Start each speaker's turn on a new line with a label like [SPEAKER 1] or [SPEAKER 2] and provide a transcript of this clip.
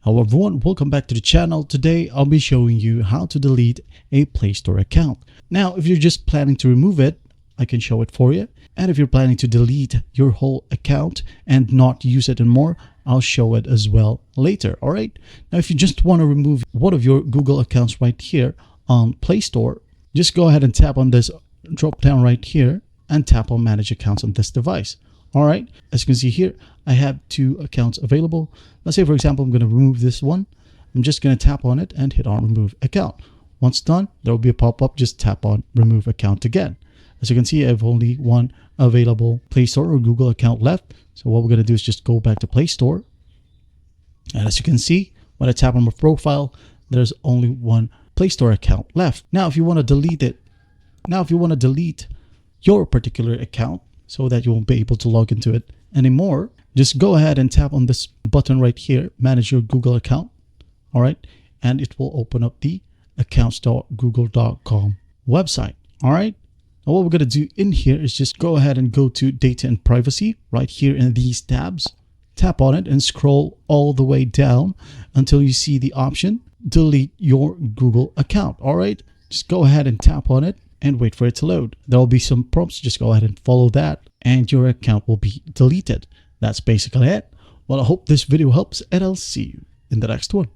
[SPEAKER 1] Hello everyone, welcome back to the channel. Today I'll be showing you how to delete a Play Store account. Now, if you're just planning to remove it, I can show it for you. And if you're planning to delete your whole account and not use it anymore, I'll show it as well later. All right. Now, if you just want to remove one of your Google accounts right here on Play Store, just go ahead and tap on this drop down right here and tap on manage accounts on this device. All right, as you can see here, I have 2 accounts available. Let's say, for example, I'm going to remove this one. I'm just going to tap on it and hit on remove account. Once done, there will be a pop-up. Just tap on remove account again. As you can see, I have only one available Play Store or Google account left. So what we're going to do is just go back to Play Store. And as you can see, when I tap on my profile, there's only one Play Store account left. Now, if you want to delete it, your particular account, so that you won't be able to log into it anymore, just go ahead and tap on this button right here, manage your Google account. All right, and it will open up the accounts.google.com website. All right, now what we're going to do in here is just go ahead and go to data and privacy right here in these tabs. Tap on it and scroll all the way down until you see the option delete your Google account. All right, just go ahead and tap on it and wait for it to load. There will be some prompts. Just go ahead and follow that and your account will be deleted. That's basically it. Well, I hope this video helps and I'll see you in the next one.